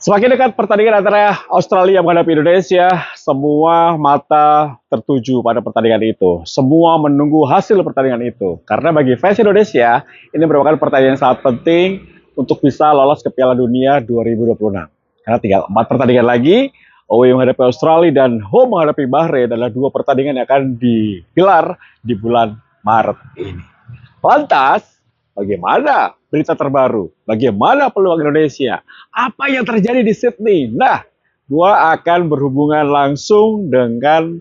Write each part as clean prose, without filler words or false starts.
Semakin dekat pertandingan antara Australia menghadapi Indonesia, semua mata tertuju pada pertandingan itu. Semua menunggu hasil pertandingan itu. Karena bagi fans Indonesia, ini merupakan pertandingan yang sangat penting untuk bisa lolos ke Piala Dunia 2026. Karena tinggal 4 pertandingan lagi, away menghadapi Australia dan home menghadapi Bahrain adalah dua pertandingan yang akan digelar di bulan Maret ini. Lantas, bagaimana berita terbaru? Bagaimana peluang Indonesia? Apa yang terjadi di Sydney? Nah, gua akan berhubungan langsung dengan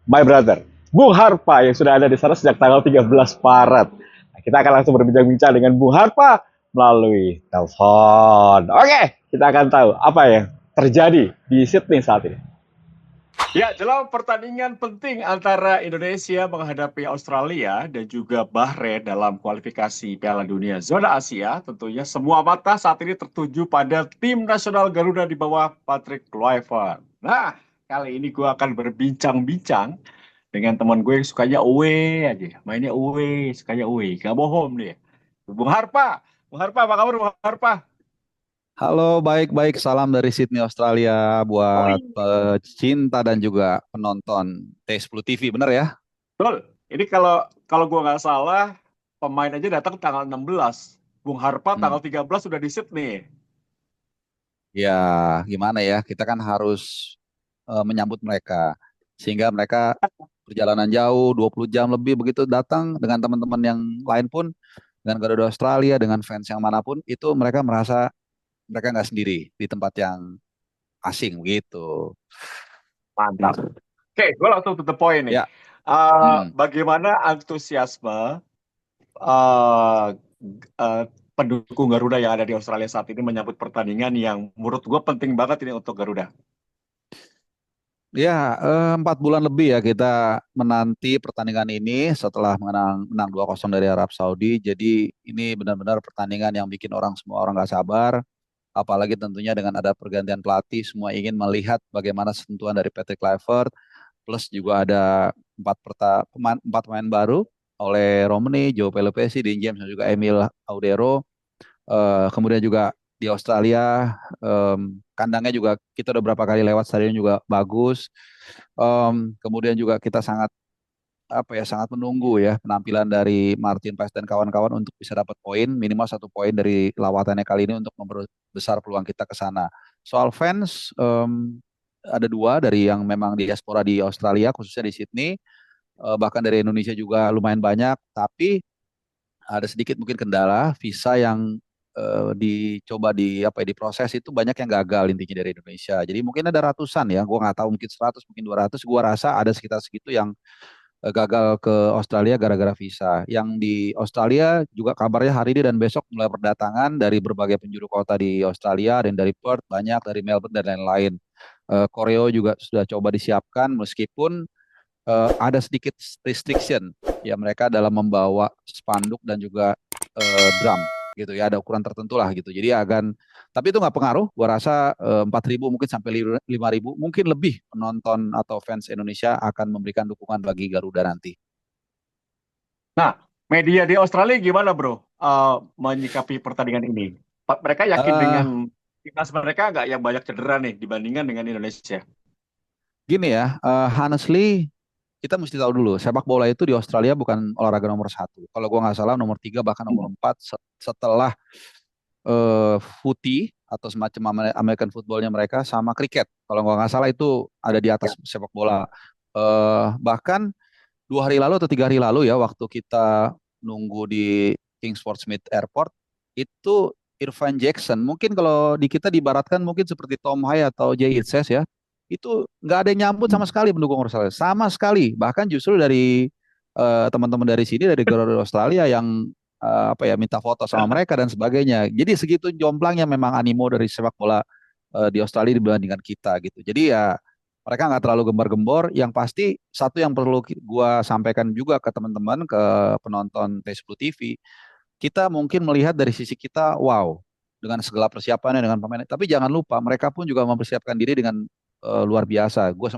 my brother, Bung Harpa yang sudah ada di sana sejak tanggal 13 Maret. Nah, kita akan langsung berbincang-bincang dengan Bung Harpa melalui telepon. Oke, kita akan tahu apa yang terjadi di Sydney saat ini. Ya, dalam pertandingan penting antara Indonesia menghadapi Australia dan juga Bahrain dalam kualifikasi Piala Dunia Zona Asia, tentunya semua mata saat ini tertuju pada tim nasional Garuda di bawah Patrick Kluivert. Nah, kali ini gue akan berbincang-bincang dengan teman gue yang sukanya away aja, mainnya away, sukanya away, gak bohong dia. Bung Harpa, Bung Harpa, apa kabar Bung Harpa? Halo, baik-baik. Salam dari Sydney, Australia Oh buat iya, pecinta dan juga penonton T10 TV, bener ya? betul. Ini kalau kalau gue nggak salah, pemain aja datang tanggal 16. Bung Harpa Hmm. tanggal 13 sudah di Sydney. Ya, gimana ya? Kita kan harus menyambut mereka. Sehingga mereka perjalanan jauh, 20 jam lebih begitu datang dengan teman-teman yang lain pun, dengan Garuda Australia, dengan fans yang manapun, itu mereka merasa mereka nggak sendiri di tempat yang asing gitu. Mantap. Oke, gue langsung to the point nih. Ya, hmm. Bagaimana antusiasme uh, uh, pendukung Garuda yang ada di Australia saat ini menyambut pertandingan yang menurut gue penting banget ini untuk Garuda? Ya, 4 bulan lebih ya kita menanti pertandingan ini setelah menang 2-0 dari Arab Saudi. Jadi ini benar-benar pertandingan yang bikin semua orang nggak sabar. Apalagi tentunya dengan ada pergantian pelatih, semua ingin melihat bagaimana sentuhan dari Patrick Kluivert. Plus juga ada empat pemain baru oleh Romney, Joe Pelopesi, Dean James dan juga Emil Audero. Kemudian juga di Australia, kandangnya juga kita udah berapa kali lewat, stadion juga bagus. Kemudian juga kita sangat sangat menunggu ya penampilan dari Martin Paes dan kawan-kawan untuk bisa dapat poin, minimal 1 poin dari lawatannya kali ini untuk memperbesar peluang kita ke sana. Soal fans, ada dua dari yang memang diaspora di Australia, khususnya di Sydney, bahkan dari Indonesia juga lumayan banyak, tapi ada sedikit mungkin kendala visa yang dicoba diproses itu banyak yang gagal intinya dari Indonesia. Jadi mungkin ada ratusan ya, gua nggak tahu, mungkin 100 mungkin 200, gua rasa ada sekitar segitu yang gagal ke Australia gara-gara visa. Yang di Australia juga kabarnya hari ini dan besok mulai berdatangan dari berbagai penjuru kota di Australia, dan dari Perth banyak, dari Melbourne dan lain-lain. Koreo juga sudah coba disiapkan meskipun ada sedikit restriction ya mereka dalam membawa spanduk dan juga drum gitu ya, ada ukuran tertentu lah gitu, jadi akan, tapi itu nggak pengaruh, gua rasa 4.000 mungkin sampai 5.000 mungkin lebih penonton atau fans Indonesia akan memberikan dukungan bagi Garuda nanti. Nah, media di Australia gimana bro menyikapi pertandingan ini? Mereka yakin eh dengan timnas mereka nggak yang banyak cedera nih dibandingkan dengan Indonesia? Gini ya, honestly kita mesti tahu dulu, sepak bola itu di Australia bukan olahraga nomor satu. Kalau gua nggak salah nomor tiga bahkan nomor empat setelah footy atau semacam American footballnya mereka sama kriket. Kalau nggak salah itu ada di Ya. atas sepak bola. Bahkan 2 hari lalu atau 3 hari lalu ya, waktu kita nunggu di Kingsport Smith Airport, itu Irfan Jackson, mungkin kalau di kita dibaratkan mungkin seperti Tom Hai atau Jay Itzes ya, itu nggak ada yang nyambut sama sekali pendukung Australia, sama sekali. Bahkan justru dari teman-teman dari sini, dari Garuda Australia yang minta foto sama mereka dan sebagainya. Jadi segitu jomblangnya memang animo dari sepak bola di Australia dibandingkan kita gitu. Jadi ya mereka nggak terlalu gembar-gembor. Yang pasti satu yang perlu gua sampaikan juga ke teman-teman, ke penonton T10 TV, kita mungkin melihat dari sisi kita, wow, dengan segala persiapannya dengan pemain. Tapi jangan lupa mereka pun juga mempersiapkan diri dengan luar biasa. Gue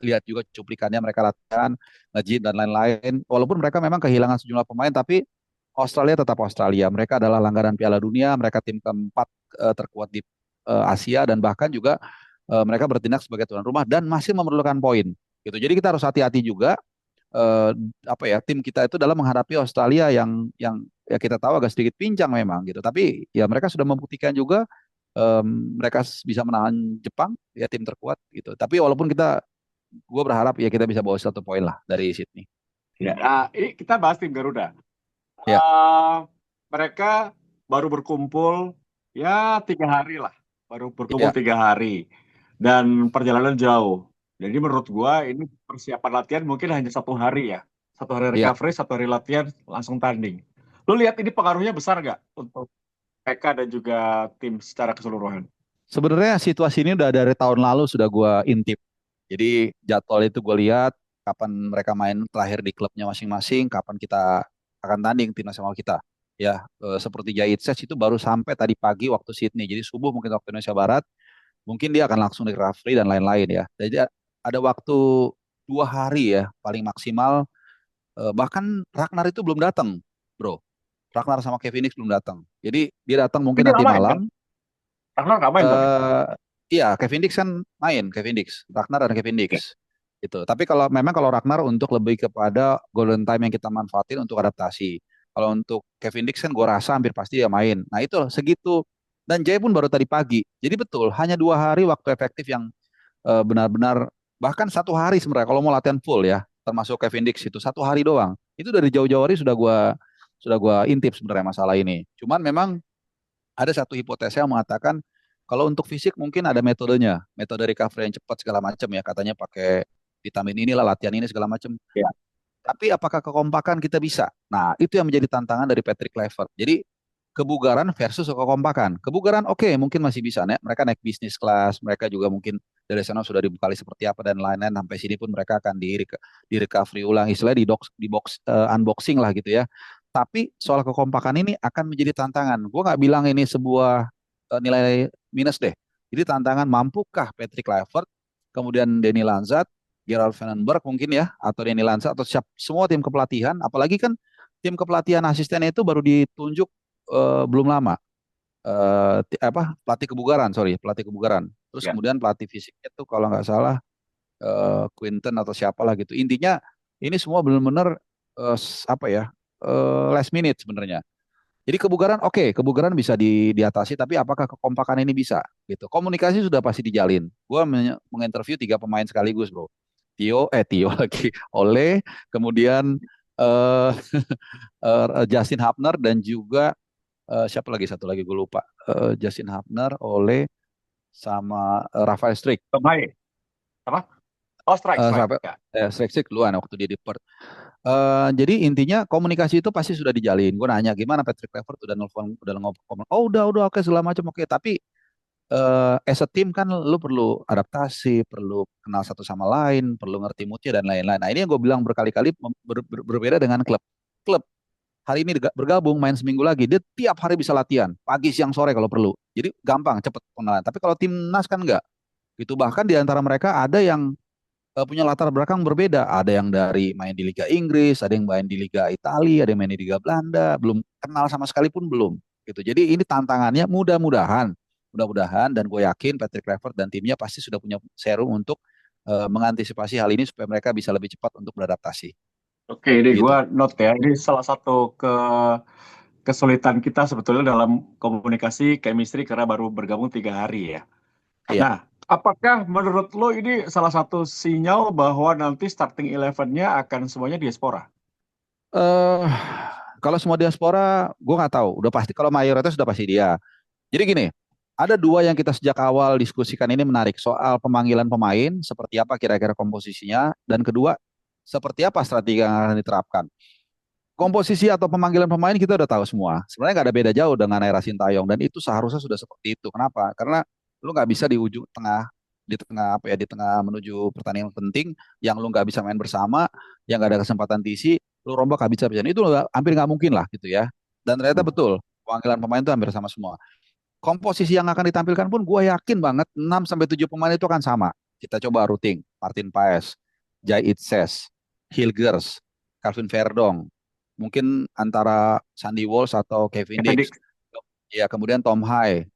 lihat juga cuplikannya mereka latihan, nge-gym dan lain-lain. Walaupun mereka memang kehilangan sejumlah pemain, tapi Australia tetap Australia. Mereka adalah langganan Piala Dunia, mereka tim keempat terkuat di Asia dan bahkan juga mereka bertindak sebagai tuan rumah dan masih memerlukan poin gitu. Jadi kita harus hati-hati juga eh, apa ya tim kita itu dalam menghadapi Australia yang ya kita tahu agak sedikit pincang memang gitu. Tapi ya mereka sudah membuktikan juga mereka bisa menahan Jepang ya tim terkuat gitu. Tapi walaupun gue berharap ya kita bisa bawa 1 poin lah dari Sydney. Ya, ini kita bahas tim Garuda. Ya, Mereka baru berkumpul ya 3 hari lah, baru berkumpul ya, 3 hari dan perjalanan jauh. Jadi menurut gua ini persiapan latihan mungkin hanya 1 hari ya, 1 hari ya. recovery, 1 hari latihan langsung tanding. Lu lihat ini pengaruhnya besar nggak untuk mereka dan juga tim secara keseluruhan? Sebenarnya situasi ini udah dari tahun lalu sudah gue intip. Jadi jadwal itu gue lihat kapan mereka main terakhir di klubnya masing-masing, kapan kita akan tanding tim nasional kita. Ya, seperti Jahit Ses itu baru sampai tadi pagi waktu Sydney. Jadi subuh mungkin waktu Indonesia Barat, mungkin dia akan langsung di recovery dan lain-lain ya. Jadi ada waktu 2 hari ya paling maksimal. Bahkan Ragnar itu belum datang, bro. Ragnar sama Kevin Nix belum datang. Jadi dia datang Tapi mungkin dia nanti nggak main kan? malam. Karena nggak main dong ya? eh iya, Kevin Dix kan main, Kevin Dix, Ragnar dan Kevin Oke. Dix. Gitu. Tapi kalau Ragnar untuk lebih kepada golden time yang kita manfaatin untuk adaptasi. Kalau untuk Kevin Dix kan gue rasa hampir pasti dia main. Nah itu segitu. Dan Jay pun baru tadi pagi. Jadi betul, hanya 2 hari waktu efektif yang benar-benar bahkan 1 hari sebenarnya kalau mau latihan full ya, termasuk Kevin Dix itu 1 hari doang. Itu dari jauh-jauh hari sudah gua intip sebenarnya masalah ini. Cuman memang ada satu hipotesa yang mengatakan kalau untuk fisik mungkin ada metodenya, metode recovery yang cepat segala macam ya, katanya pakai vitamin inilah, latihan ini segala macam. Ya. Tapi apakah kekompakan kita bisa? Nah, itu yang menjadi tantangan dari Patrick Kluivert. Jadi kebugaran versus kekompakan. Kebugaran oke, mungkin masih bisa mereka naik bisnis kelas, mereka juga mungkin dari sana sudah dibekali seperti apa dan lain-lain sampai sini pun mereka akan di recovery ulang istilahnya di unboxing lah gitu ya. Tapi soal kekompakan ini akan menjadi tantangan. Gue nggak bilang ini sebuah nilai minus deh. Jadi tantangan mampukah Patrick Kluivert, kemudian Denny Lanzat, Gerald Vandenberg mungkin ya, atau Denny Lanzat atau semua tim kepelatihan, apalagi kan tim kepelatihan asistennya itu baru ditunjuk belum lama. Pelatih kebugaran, sorry, pelatih kebugaran. Terus Ya. kemudian pelatih fisiknya tuh kalau nggak salah Quinten atau siapalah gitu. Intinya ini semua benar-benar apa ya last minute sebenarnya. Jadi kebugaran oke, kebugaran bisa diatasi, tapi apakah kekompakan ini bisa? Gitu. Komunikasi sudah pasti dijalin. Gue menginterview 3 pemain sekaligus, bro. Tio lagi, Ole, kemudian eh Justin Hapner dan juga siapa lagi satu lagi gue lupa. Justin Hapner, Ole, sama Rafael Strik. Pemain. Apa? Oh, strike. Rafael Ya. Strik duluan waktu dia di Perth. Jadi intinya komunikasi itu pasti sudah dijalin. Gue nanya gimana Patrick Kluivert udah nelfon, udah ngomong, oh udah oke segala macam oke. Tapi as a team kan lu perlu adaptasi, perlu kenal satu sama lain, perlu ngerti moodnya dan lain-lain. Nah ini yang gue bilang berkali-kali berbeda dengan klub. Klub hari ini bergabung main seminggu lagi, dia tiap hari bisa latihan, pagi, siang, sore kalau perlu. Jadi gampang, cepet pengenalan. Tapi kalau timnas kan enggak. Gitu bahkan di antara mereka ada yang punya latar belakang berbeda. Ada yang dari main di Liga Inggris, ada yang main di Liga Italia, ada yang main di Liga Belanda, belum kenal sama sekali pun belum. Gitu. Jadi ini tantangannya mudah-mudahan dan gue yakin Patrick Kluivert dan timnya pasti sudah punya serum untuk mengantisipasi hal ini supaya mereka bisa lebih cepat untuk beradaptasi. Oke, ini gue Gitu. note ya. Ini salah satu kesulitan kita sebetulnya dalam komunikasi chemistry karena baru bergabung 3 hari ya. Iya. Nah, apakah menurut lo ini salah satu sinyal bahwa nanti starting eleven-nya akan semuanya diaspora? eh Kalau semua diaspora, gue nggak tahu. Udah pasti kalau mayoritas sudah pasti dia. Jadi gini, ada dua yang kita sejak awal diskusikan ini menarik soal pemanggilan pemain, seperti apa kira-kira komposisinya, dan kedua, seperti apa strategi yang akan diterapkan. Komposisi atau pemanggilan pemain kita udah tahu semua. Sebenarnya nggak ada beda jauh dengan era Sintayong dan itu seharusnya sudah seperti itu. Kenapa? Karena lu nggak bisa di ujung tengah di tengah apa ya di tengah menuju pertandingan penting yang lu nggak bisa main bersama, yang nggak ada kesempatan TC, lu rombak habis-habisan itu hampir nggak mungkin lah gitu ya. Dan ternyata Hmm. betul pemanggilan pemain itu hampir sama semua. Komposisi yang akan ditampilkan pun gue yakin banget 6 sampai 7 pemain itu akan sama. Kita coba routing Martin Paes, Jai Itses, Hilgers, Calvin Verdong, mungkin antara Sandy Walsh atau Kevin Dix. Efendik. Ya, kemudian Tom Hai.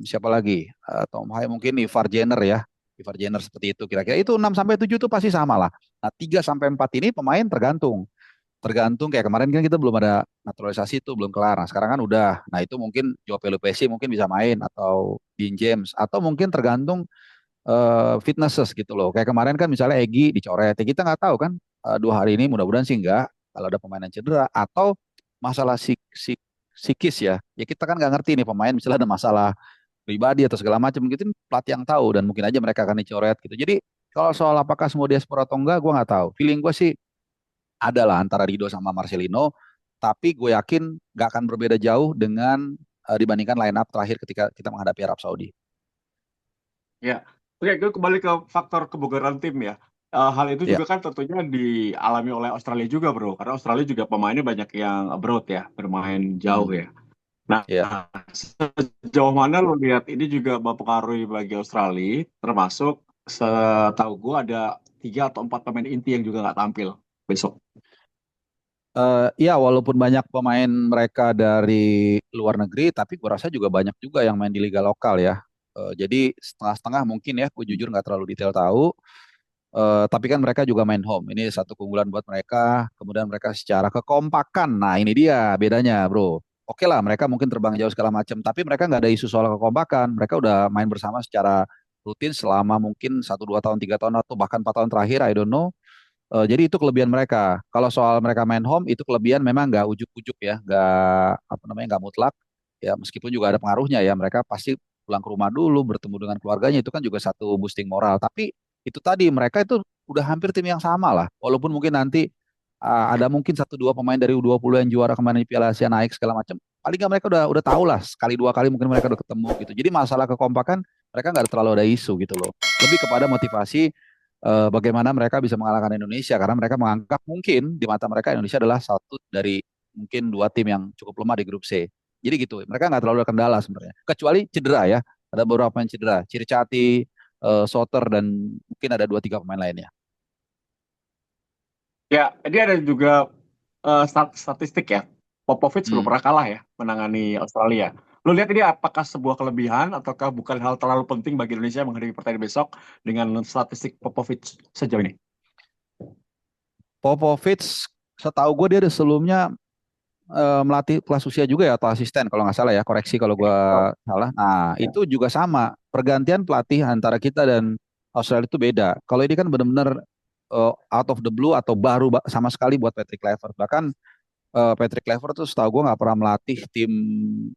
Siapa lagi? Tom Hai mungkin Ivar Jenner ya. Ivar Jenner seperti itu kira-kira. Itu 6 sampai 7 itu pasti sama lah. Nah, 3 sampai 4 ini pemain tergantung. Tergantung kayak kemarin kan kita belum ada naturalisasi itu belum kelar. Nah, sekarang kan udah. Nah, itu mungkin Joao Pelupesi mungkin bisa main atau Dean James atau mungkin tergantung fitnesses gitu loh. Kayak kemarin kan misalnya Egy dicoret. Ya kita nggak tahu kan 2 hari ini mudah-mudahan sih enggak kalau ada pemain yang cedera atau masalah psikis ya. Ya kita kan nggak ngerti nih pemain misalnya ada masalah pribadi atau segala macam gitu pelatih yang tahu dan mungkin aja mereka akan dicoret gitu. Jadi kalau soal apakah semua diaspora atau enggak, gue nggak tahu. Feeling gue sih ada lah antara Rido sama Marcelino, tapi gue yakin nggak akan berbeda jauh dengan dibandingkan line up terakhir ketika kita menghadapi Arab Saudi. Ya, oke, gue kembali ke faktor kebugaran tim ya. Hal itu Ya, juga kan tentunya dialami oleh Australia juga, bro. Karena Australia juga pemainnya banyak yang abroad ya, bermain jauh hmm, ya. Nah, ya. sejauh mana lo lihat ini juga mempengaruhi bagi Australia, termasuk setahu gue ada 3 atau 4 pemain inti yang juga nggak tampil besok. Ya, walaupun banyak pemain mereka dari luar negeri, tapi gue rasa juga banyak juga yang main di liga lokal ya. Jadi setengah-setengah mungkin ya, gue jujur nggak terlalu detail tahu. Tapi kan mereka juga main home. Ini satu keunggulan buat mereka. Kemudian mereka secara kekompakan. Nah ini dia bedanya bro. Oke lah mereka mungkin terbang jauh segala macam. Tapi mereka nggak ada isu soal kekompakan. Mereka udah main bersama secara rutin selama mungkin 1 2 tahun 3 tahun atau bahkan 4 tahun terakhir. I don't know. Jadi itu kelebihan mereka. Kalau soal mereka main home itu kelebihan memang nggak ujuk-ujuk ya, nggak apa namanya nggak mutlak. Ya meskipun juga ada pengaruhnya ya, mereka pasti pulang ke rumah dulu bertemu dengan keluarganya itu kan juga satu boosting moral. Tapi itu tadi mereka itu udah hampir tim yang sama lah. Walaupun mungkin nanti ada mungkin 1 2 pemain dari U20 yang juara kemarin di Piala Asia naik segala macam. Paling nggak mereka udah tahu lah sekali 2 kali mungkin mereka udah ketemu gitu. Jadi masalah kekompakan mereka nggak terlalu ada isu gitu loh. Lebih kepada motivasi bagaimana mereka bisa mengalahkan Indonesia karena mereka menganggap mungkin di mata mereka Indonesia adalah satu dari mungkin 2 tim yang cukup lemah di grup C. Jadi gitu, mereka nggak terlalu ada kendala sebenarnya. Kecuali cedera ya, ada beberapa yang cedera, Ciricati, Soter dan mungkin ada 2 3 pemain lainnya. Ya, ini ada juga statistik ya. Popovic belum Hmm. pernah kalah ya menangani Australia. Lo lihat ini apakah sebuah kelebihan ataukah bukan hal terlalu penting bagi Indonesia menghadapi pertandingan besok dengan statistik Popovic sejauh ini? Popovic, setahu gue dia ada sebelumnya melatih kelas usia juga ya atau asisten kalau nggak salah ya koreksi kalau gue Oh, salah. Nah ya. itu juga sama pergantian pelatih antara kita dan Australia itu beda. Kalau ini kan benar-benar out of the blue atau baru sama sekali buat Patrick Kluivert. Bahkan Patrick Kluivert tuh setahu gue nggak pernah melatih tim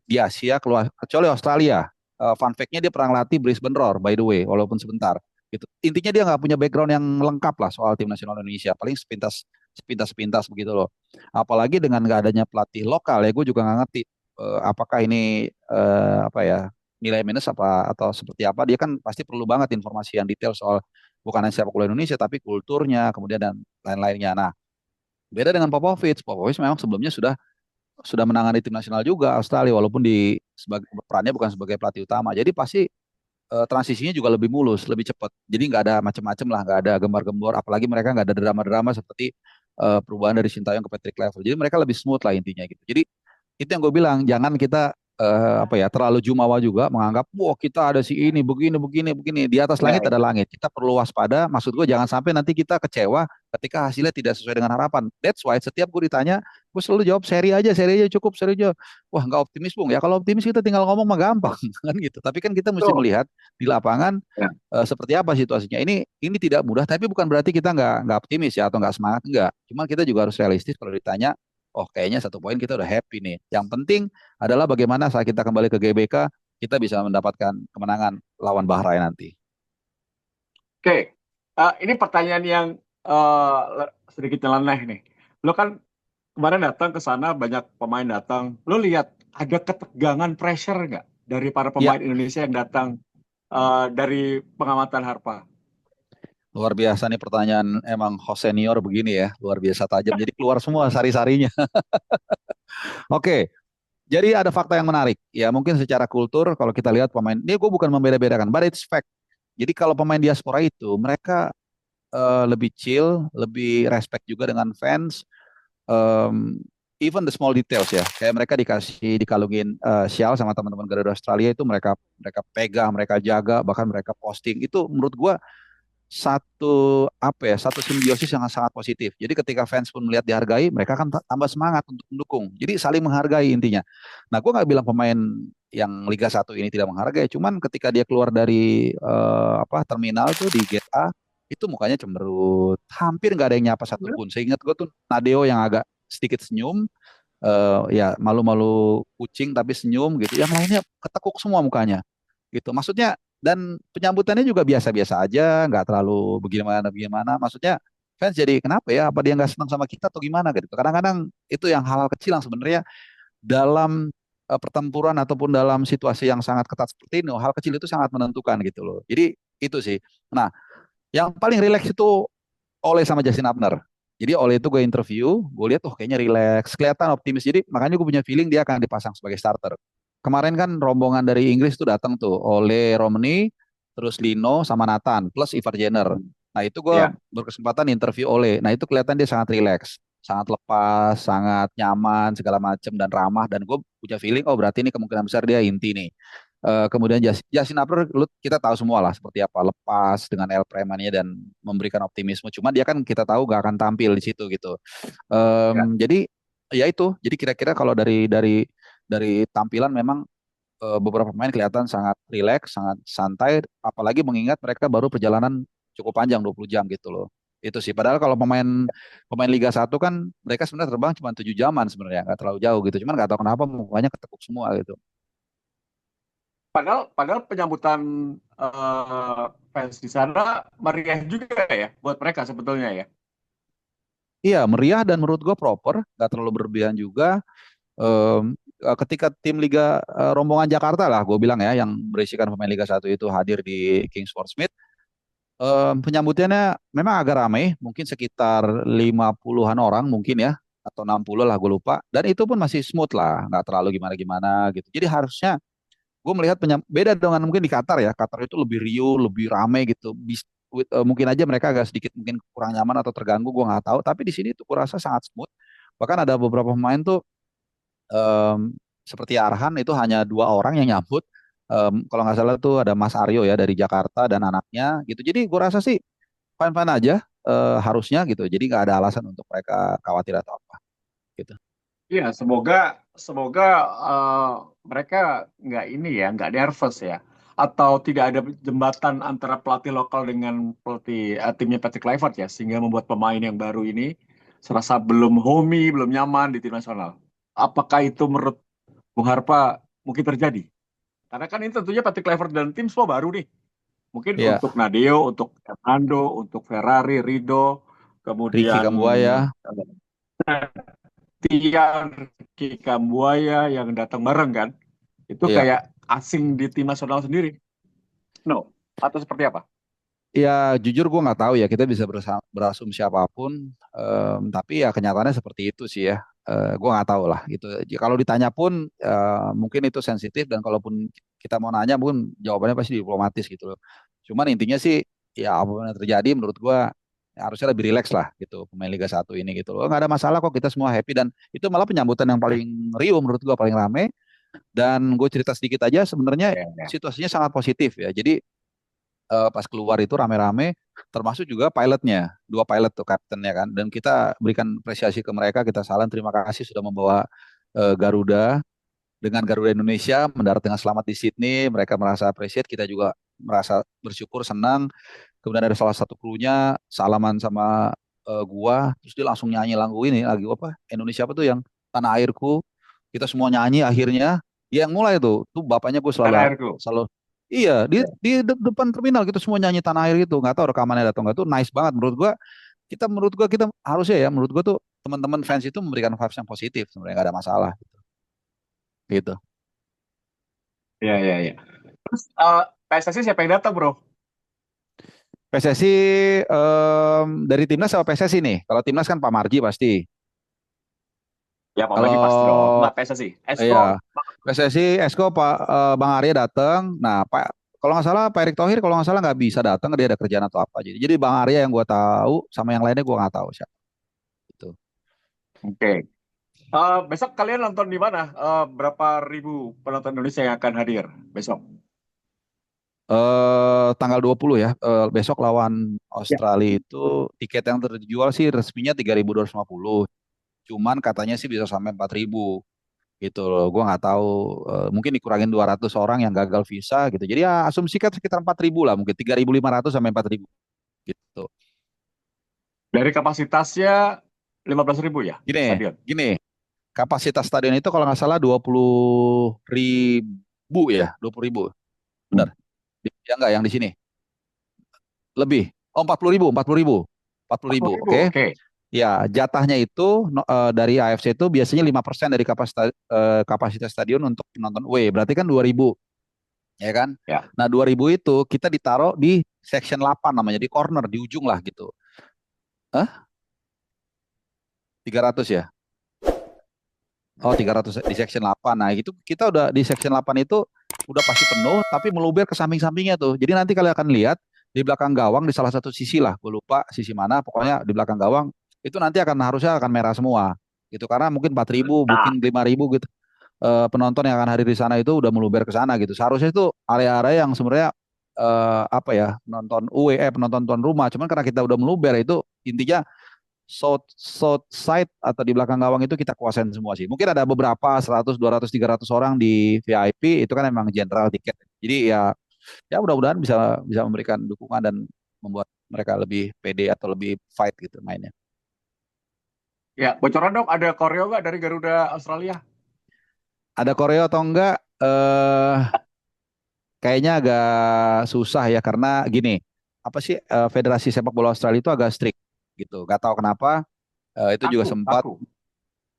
di Asia kecuali Australia. Fun fact-nya dia pernah melatih Brisbane Roar by the way, walaupun sebentar. Gitu. Intinya dia nggak punya background yang lengkap lah soal tim nasional Indonesia. Paling sepintas sepintas sepintas begitu loh. Apalagi dengan nggak adanya pelatih lokal ya, gue juga nggak ngerti apakah ini apa ya nilai minus apa atau seperti apa. Dia kan pasti perlu banget informasi yang detail soal bukan hanya sepak bola Indonesia tapi kulturnya kemudian dan lain-lainnya. Nah, beda dengan Popovic. Popovic memang sebelumnya sudah menangani tim nasional juga Australia walaupun di sebagai perannya bukan sebagai pelatih utama. Jadi pasti transisinya juga lebih mulus, lebih cepat. Jadi nggak ada macam-macam lah, nggak ada gembar-gembor. Apalagi mereka nggak ada drama-drama seperti perubahan dari Sintayong ke Patrick Kluivert. Jadi mereka lebih smooth lah intinya gitu. Jadi itu yang gue bilang, jangan kita apa ya terlalu jumawa juga menganggap wah kita ada si ini begini begini begini di atas Ya, langit ada langit. Kita perlu waspada. Maksud gue jangan sampai nanti kita kecewa ketika hasilnya tidak sesuai dengan harapan. That's why setiap gue ditanya, gue selalu jawab seri aja cukup seri aja. Wah nggak optimis bung ya kalau optimis kita tinggal ngomong mah gampang kan gitu. Tapi kan kita mesti betul. melihat di lapangan Ya. seperti apa situasinya. Ini tidak mudah, tapi bukan berarti kita nggak optimis ya atau nggak semangat enggak. Cuma kita juga harus realistis kalau ditanya oh kayaknya 1 poin kita udah happy nih. Yang penting adalah bagaimana saat kita kembali ke GBK, kita bisa mendapatkan kemenangan lawan Bahrain nanti. Oke, ini pertanyaan yang sedikit nyeleneh nih. Lo kan kemarin datang ke sana banyak pemain datang. Lo lihat ada ketegangan pressure nggak dari para Ya, pemain Indonesia yang datang dari pengamatan Harpa? luar biasa nih pertanyaan emang host senior begini ya, luar biasa tajam. Jadi keluar semua sari-sarinya. Oke, jadi ada fakta yang menarik. Ya mungkin secara kultur kalau kita lihat pemain, ini gue bukan membeda-bedakan, but it's fact. Jadi kalau pemain diaspora itu mereka lebih chill, lebih respect juga dengan fans. even the small details ya. Kayak mereka dikasih dikalungin shawl sama teman-teman Garuda Australia itu mereka mereka pegang, mereka jaga, bahkan mereka posting. Itu menurut gua satu apa ya, satu simbiosis yang sangat positif. Jadi ketika fans pun melihat dihargai, mereka akan tambah semangat untuk mendukung. Jadi saling menghargai intinya. Nah, gue nggak bilang pemain yang Liga 1 ini tidak menghargai, cuman ketika dia keluar dari apa terminal tuh di gate A, itu mukanya cemberut, hampir nggak ada yang nyapa satupun. Seingat gue tuh Nadeo yang agak sedikit senyum, ya malu-malu kucing tapi senyum gitu. Yang lainnya ketekuk semua mukanya gitu. Maksudnya dan penyambutannya juga biasa-biasa aja, nggak terlalu bagaimana-bagaimana. Maksudnya fans jadi kenapa ya? Apa dia nggak senang sama kita atau gimana gitu? Kadang-kadang itu yang hal-hal kecil yang sebenarnya dalam pertempuran ataupun dalam situasi yang sangat ketat seperti ini, hal kecil itu sangat menentukan gitu loh. Jadi itu sih. Nah, yang paling rileks itu Ole sama Justin Upner. Jadi Ole itu gue interview, gue lihat kayaknya rileks, kelihatan optimis. Jadi makanya gue punya feeling dia akan dipasang sebagai starter. Kemarin kan rombongan dari Inggris tuh datang tuh, Ole Romney, terus Lino sama Nathan, plus Ivar Jenner. Nah itu gue Ya. berkesempatan interview Ole. Nah itu kelihatan dia sangat rileks, sangat lepas, sangat nyaman segala macam dan ramah. Dan gue punya feeling, oh berarti ini kemungkinan besar dia inti nih. Kemudian Justin Upper kita tahu semua lah seperti apa, lepas dengan El Premannya dan memberikan optimisme. Cuma dia kan kita tahu gak akan tampil di situ gitu. Ya. Jadi ya itu. Jadi kira-kira kalau dari tampilan memang beberapa pemain kelihatan sangat rileks, sangat santai. Apalagi mengingat mereka baru perjalanan cukup panjang 20 jam gitu loh. Itu sih. Padahal kalau pemain pemain Liga 1 kan mereka sebenarnya terbang cuma 7 jaman sebenarnya, nggak terlalu jauh gitu. Cuman nggak tahu kenapa mukanya ketekuk semua gitu. Padahal penyambutan fans di sana meriah juga ya buat mereka sebetulnya ya. Iya, meriah dan menurut gue proper, nggak terlalu berlebihan juga. Ketika tim Liga rombongan Jakarta lah, gue bilang ya, yang berisikan pemain Liga 1 itu hadir di King Sportsmith, penyambutannya memang agak ramai, mungkin sekitar 50-an orang mungkin ya, atau 60 lah, gue lupa. Dan itu pun masih smooth lah, nggak terlalu gimana-gimana gitu. Jadi harusnya gue melihat beda dengan mungkin di Qatar ya. Qatar itu lebih riuh, lebih ramai gitu. Mungkin aja mereka agak sedikit mungkin kurang nyaman atau terganggu, gue nggak tahu. Tapi di sini tuh kurasa sangat smooth. Bahkan ada beberapa pemain tuh em, seperti Arhan itu hanya 2 orang yang nyambut. Kalau nggak salah tuh ada Mas Aryo ya dari Jakarta dan anaknya gitu. Jadi gue rasa sih fine-fine aja harusnya gitu. Jadi nggak ada alasan untuk mereka khawatir atau apa gitu. Iya, semoga semoga eh, mereka nggak ini ya, nggak nervous ya, atau tidak ada jembatan antara pelatih lokal dengan pelatih timnya Patrick Kluivert ya, sehingga membuat pemain yang baru ini serasa belum homey, belum nyaman di tim nasional. Apakah itu menurut Bung Harpa mungkin terjadi? Karena kan ini tentunya Patrick Kluivert dan tim semua baru nih. Mungkin Iya, untuk Nadeo, untuk Hernando, untuk Ferrari, Rido, Ricky kemudian Kambuaya, Tian Kambuaya yang datang bareng kan, itu iya. kayak asing di tim nasional sendiri. No, atau seperti apa? Ya jujur gue nggak tahu ya kita bisa berasumsi apapun, tapi ya kenyataannya seperti itu sih ya. Gue nggak tahu lah gitu. Kalau ditanya pun mungkin itu sensitif dan kalaupun kita mau nanya mungkin jawabannya pasti diplomatis gitu loh. Cuman intinya sih ya apapun yang terjadi menurut gue ya harusnya lebih rileks lah gitu pemain Liga 1 ini gitu loh. Nggak ada masalah kok kita semua happy dan itu malah penyambutan yang paling riuh menurut gue paling rame. Dan gue cerita sedikit aja sebenarnya Ya, ya. situasinya sangat positif ya. Jadi pas keluar itu rame-rame, termasuk juga pilotnya, 2 pilot tuh kaptennya kan, dan kita berikan apresiasi ke mereka, kita salam terima kasih sudah membawa Garuda dengan Garuda Indonesia mendarat dengan selamat di Sydney, mereka merasa appreciate, kita juga merasa bersyukur, senang. Kemudian ada salah satu krunya salaman sama gua, terus dia langsung nyanyi lagu ini, lagu apa? Indonesia apa tuh yang Tanah Airku, kita semua nyanyi akhirnya. Dia yang mulai tuh bapaknya gue Tanah selalu airku. selalu iya di Ya. depan terminal gitu semua nyanyi Tanah Air gitu, nggak tahu rekamannya ada atau nggak, tuh nice banget menurut gua kita harusnya ya menurut gua tuh teman-teman fans itu memberikan vibes yang positif sebenarnya nggak ada masalah gitu. Ya, ya, ya. Terus PSSI siapa yang datang, bro? PSSI dari timnas sama PSSI nih, kalau timnas kan Pak Marji pasti. Ya, Pak Marji pasti dong. Kalau Nggak PSSI. Esko. ya PSSI Esko Pak Bang Arya datang. Nah Pak kalau nggak salah Pak Erick Thohir kalau nggak salah nggak bisa datang, dia ada kerjaan atau apa. Jadi Bang Arya yang gue tahu sama yang lainnya gue nggak tahu siapa itu. Oke. Besok kalian nonton di mana? Berapa ribu penonton Indonesia yang akan hadir besok? Tanggal 20 ya, besok lawan Ya. Australia itu tiket yang terjual sih resminya 3.250. Cuman katanya sih bisa sampai 4.000 gitu loh. Gua nggak tahu, mungkin dikurangin 200 orang yang gagal visa gitu. Jadi ya asumsikan sekitar 4.000 lah, mungkin 3.500 sampai 4.000 gitu. Dari kapasitasnya 15.000 ya, Gini, stadion. gini, kapasitas stadion itu kalau nggak salah 20.000 ya, 20.000. Hmm. Benar. Ya enggak yang di sini. Lebih. Oh, 40.000, 40.000. 40.000, 40.000, oke. oke. Ya, jatahnya itu dari AFC itu biasanya 5% dari kapasitas stadion untuk penonton away. Berarti kan 2.000, ya kan? Ya. Nah, 2.000 itu kita ditaruh di section 8 namanya, di corner, di ujung lah gitu. Hah? 300 ya? Oh, 300 di section 8. Nah, itu kita udah di section 8 itu udah pasti penuh, tapi meluber ke samping-sampingnya tuh. Jadi nanti kalian akan lihat di belakang gawang di salah satu sisi lah, gue lupa sisi mana, pokoknya di belakang gawang itu nanti harusnya akan merah semua. Gitu karena mungkin 4.000, Nah, mungkin 5.000 gitu. Penonton yang akan hadir di sana itu udah meluber ke sana gitu. Seharusnya itu area-area yang sebenarnya apa ya, penonton penonton tuan rumah. Cuman karena kita udah meluber itu intinya south side atau di belakang gawang itu kita kuasain semua sih. Mungkin ada beberapa 100, 200, 300 orang di VIP itu kan emang general tiket. Jadi ya ya mudah-mudahan bisa bisa memberikan dukungan dan membuat mereka lebih pede atau lebih fight gitu mainnya. ya, bocoran dong, ada koreo nggak dari Garuda Australia? Ada koreo atau enggak? Kayaknya agak susah ya karena gini, apa sih, Federasi Sepak Bola Australia itu agak strict gitu. Gak tahu kenapa, itu juga Aku, sempat aku.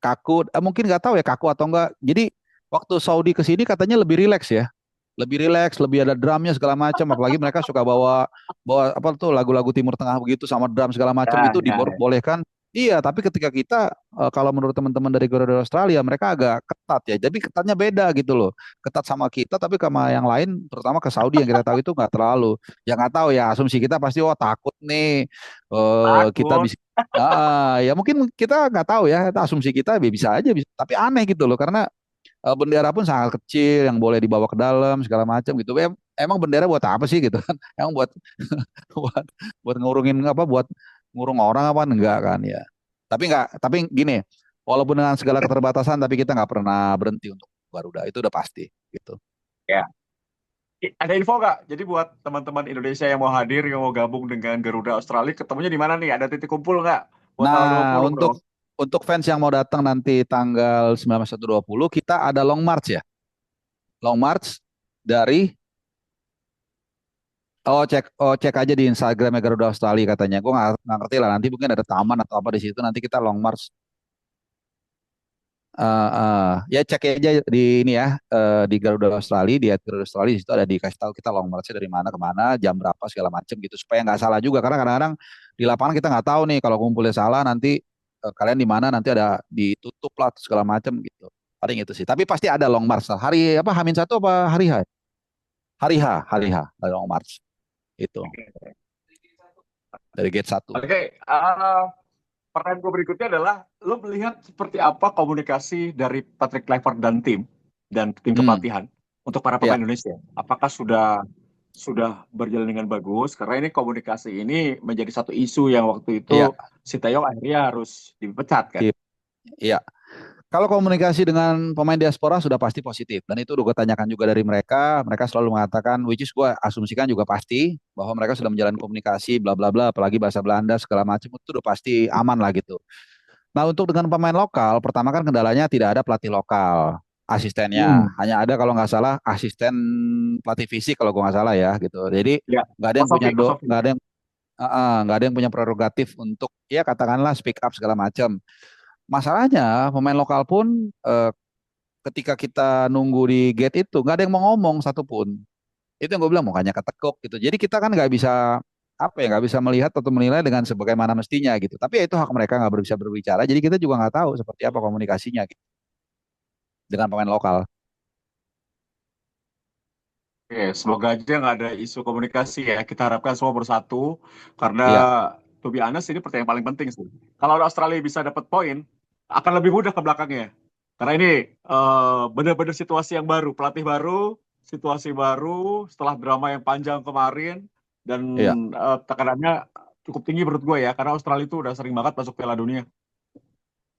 kaku, mungkin nggak tahu ya kaku atau enggak. Jadi waktu Saudi ke sini katanya lebih rileks ya, lebih rileks, lebih ada drumnya segala macam. Apalagi mereka suka bawa bawa apa tuh lagu-lagu Timur Tengah begitu sama drum segala macam Ya, itu ya, ya. dibolehkan. Iya, tapi ketika kita, kalau menurut teman-teman dari Garuda Australia mereka agak ketat ya. Jadi ketatnya beda gitu loh. Ketat sama kita tapi sama yang lain, terutama ke Saudi yang kita tahu itu nggak terlalu. Ya nggak tahu ya, asumsi kita pasti oh takut nih, kita Takut. bisa. Ya mungkin kita nggak tahu ya, itu asumsi kita bisa aja bisa. Tapi aneh gitu loh karena bendera pun sangat kecil yang boleh dibawa ke dalam segala macam gitu. Emang bendera buat apa sih gitu kan? Emang buat buat buat ngurungin apa? Buat ngurung orang apa enggak kan ya? Tapi gini, walaupun dengan segala keterbatasan, tapi kita nggak pernah berhenti untuk Garuda itu udah pasti gitu. Ya. Ada info nggak? Jadi buat teman-teman Indonesia yang mau hadir, yang mau gabung dengan Garuda Australia, ketemunya di mana nih? Ada titik kumpul nggak? Buat tanggal dua Nah, puluh, bro. untuk fans yang mau datang nanti tanggal 19/1/20 kita ada long march ya. Long march dari cek aja di Instagramnya Garuda Australia katanya. Gue nggak ngerti lah. Nanti mungkin ada taman atau apa di situ. Nanti kita long march. Ya cek aja di ini ya, di Garuda Australia, di Garuda Australia di situ ada dikasih tahu kita long march dari mana ke mana, jam berapa segala macam gitu supaya nggak salah juga karena kadang-kadang di lapangan kita nggak tahu nih kalau kumpulnya salah nanti, kalian di mana nanti ada ditutup lah segala macam gitu. Paling itu sih. Tapi pasti ada long march. Hari apa? Hamin satu apa hari H? Hari H, ada long march itu dari gate satu. Oke, pertanyaan gue berikutnya adalah, lo melihat seperti apa komunikasi dari Patrick Kluivert dan tim Hmm, kepelatihan untuk para ya, pemain Indonesia? Apakah sudah berjalan dengan bagus? Karena ini komunikasi ini menjadi satu isu yang waktu iya, itu Sintayong akhirnya harus dipecat kan? iya, iya. Kalau komunikasi dengan pemain diaspora sudah pasti positif dan itu udah gue tanyakan juga dari mereka. Mereka selalu mengatakan, which is gue asumsikan juga pasti bahwa mereka sudah menjalin komunikasi, bla bla bla, apalagi bahasa Belanda segala macam itu udah pasti aman lah gitu. Nah untuk dengan pemain lokal, pertama kan kendalanya tidak ada pelatih lokal, asistennya Hmm. hanya ada kalau nggak salah asisten pelatih fisik kalau gue nggak salah ya gitu. Jadi Ya, nggak ada Mas yang punya Sofi, Mas Sofi. nggak ada yang nggak ada yang punya prerogatif untuk ya katakanlah speak up segala macam. Masalahnya pemain lokal pun, ketika kita nunggu di gate itu nggak ada yang mau ngomong satupun. Itu yang gue bilang makanya ketekuk gitu. Jadi kita kan nggak bisa apa ya nggak bisa melihat atau menilai dengan sebagaimana mestinya gitu. Tapi ya itu hak mereka nggak bisa berbicara. Jadi kita juga nggak tahu seperti apa komunikasinya gitu, dengan pemain lokal. Oke, semoga aja nggak ada isu komunikasi ya. Kita harapkan semua bersatu karena Iya, to be honest ini pertandingan paling penting sih. Kalau Australia bisa dapat poin, akan lebih mudah ke belakangnya. Karena ini benar-benar situasi yang baru, pelatih baru, situasi baru setelah drama yang panjang kemarin dan Iya, tekanannya cukup tinggi menurut gue ya, karena Australia itu udah sering banget masuk Piala Dunia.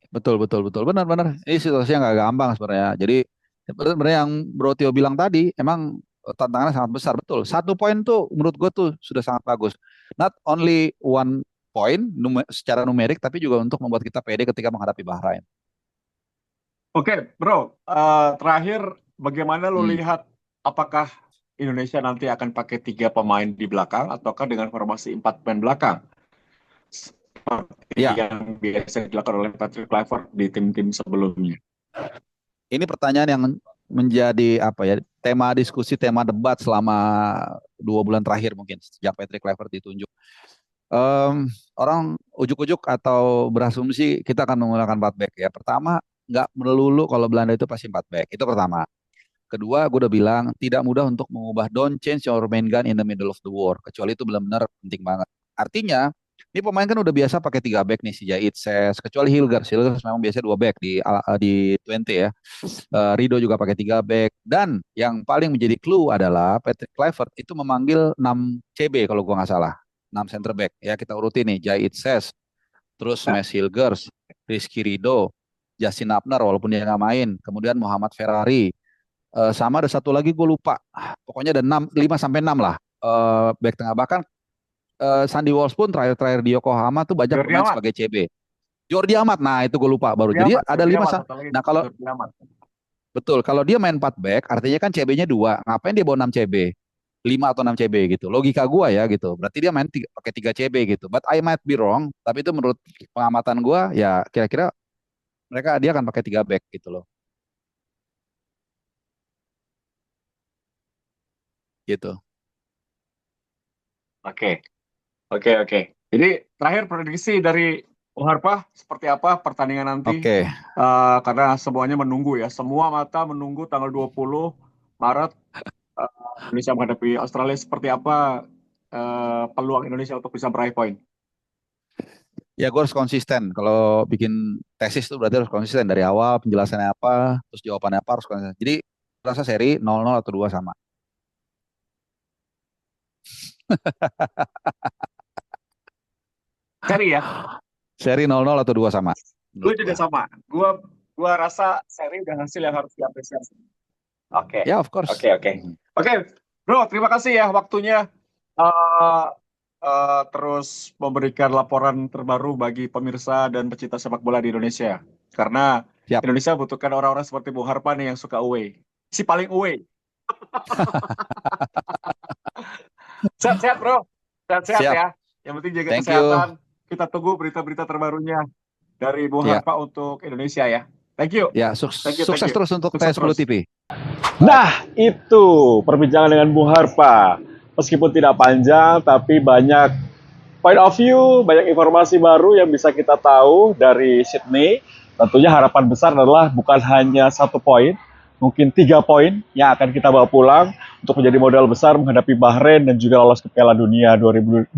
betul, betul, betul. Benar-benar. Ini situasinya nggak gampang sebenarnya. Jadi sebenarnya yang Bro Tio bilang tadi, emang tantangannya sangat besar. Betul. 1 poin tuh menurut gue tuh sudah sangat bagus. Not only 1 point secara numerik, tapi juga untuk membuat kita pede ketika menghadapi Bahrain. Oke, bro, terakhir bagaimana lo Hmm. lihat apakah Indonesia nanti akan pakai 3 pemain di belakang ataukah dengan formasi 4 pemain belakang seperti Ya, yang biasa dilakukan oleh Patrick Kluivert di tim-tim sebelumnya? ini pertanyaan yang menjadi apa ya tema diskusi, tema debat selama 2 bulan terakhir mungkin sejak Patrick Kluivert ditunjuk. Orang ujuk-ujuk atau berasumsi kita akan menggunakan 4 back ya. Pertama, nggak melulu kalau Belanda itu pasti 4 back. Itu pertama. Kedua, gue udah bilang tidak mudah untuk mengubah don't change your main gun in the middle of the war. Kecuali itu benar-benar penting banget. Artinya, ini pemain kan udah biasa pakai 3 back nih si Jait Ses. Kecuali Hilgers. Hilgers memang biasa 2 back di 20 ya. Rido juga pakai 3 back. Dan yang paling menjadi clue adalah Patrick Kluivert itu memanggil 6 CB kalau gue nggak salah. 6 center back. Ya kita urutin nih. Jait Ses, terus Nah, Mes Hilgers, Rizky Rido, Justin Abner walaupun dia nggak main. Kemudian Muhammad Ferrari. Sama ada satu lagi gue lupa. Pokoknya ada 5 sampai 6 lah. Back tengah. Bahkan Sandy Walsh pun terakhir-terakhir di Yokohama tuh banyak Jordi bermain Amat, sebagai CB. Jordi Amat, nah itu gue lupa baru. Jadi ada Jordi 5. Amat, atau lagi Nah kalau Jordi Amat. betul, kalau dia main 4 back, artinya kan CB-nya 2. Ngapain dia bawa 6 CB? 5 atau 6 CB gitu. Logika gua ya gitu. Berarti dia main pakai 3 CB gitu. But I might be wrong, tapi itu menurut pengamatan gua ya kira-kira dia akan pakai 3 back gitu loh. Gitu. Oke, oke, oke. Jadi terakhir prediksi dari Bung Harpa seperti apa pertandingan nanti? Oke. Karena semuanya menunggu ya. Semua mata menunggu tanggal 20 Maret Indonesia menghadapi Australia, seperti apa peluang Indonesia untuk bisa meraih poin. Ya gue harus konsisten. Kalau bikin tesis tuh berarti harus konsisten dari awal penjelasannya apa, terus jawabannya apa harus konsisten. Jadi rasa seri 0-0 atau 2 sama. Seri ya, Seri 0-0 atau 2 sama gue menurut juga gua. sama. Gua rasa seri dan hasil yang harus diapresiasi. Oke, Ya of oke, course. oke. Oke, bro, terima kasih ya waktunya. eh Terus memberikan laporan terbaru bagi pemirsa dan pecinta sepak bola di Indonesia. Karena Siap. Indonesia butuhkan orang-orang seperti Bung Harpa nih yang suka away. Si paling away. Sehat-sehat bro. Sehat-sehat Siap. ya. Yang penting jaga Thank you. kesehatan. Kita tunggu berita-berita terbarunya dari Bung Ya. Harpa untuk Indonesia ya. Thank you. Ya, Thank you, thank sukses you. terus untuk Sukses T10 terus. TV. Nah, itu perbincangan dengan Bung Harpa. Meskipun tidak panjang, tapi banyak point of view, banyak informasi baru yang bisa kita tahu dari Sydney. Tentunya harapan besar adalah bukan hanya 1 poin, mungkin 3 poin yang akan kita bawa pulang untuk menjadi modal besar menghadapi Bahrain dan juga lolos ke Piala Dunia 2026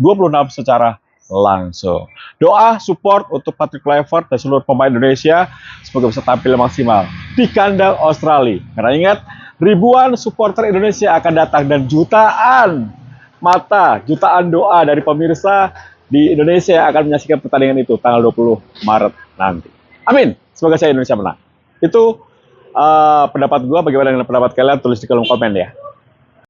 secara langsung. Doa support untuk Patrick Kluivert dan seluruh pemain Indonesia semoga bisa tampil maksimal di kandang Australia. Karena ingat, ribuan supporter Indonesia akan datang dan jutaan mata, jutaan doa dari pemirsa di Indonesia yang akan menyaksikan pertandingan itu tanggal 20 Maret nanti. Amin. Semoga saya Indonesia menang. Itu pendapat gue. Bagaimana dengan pendapat kalian? Tulis di kolom komen ya.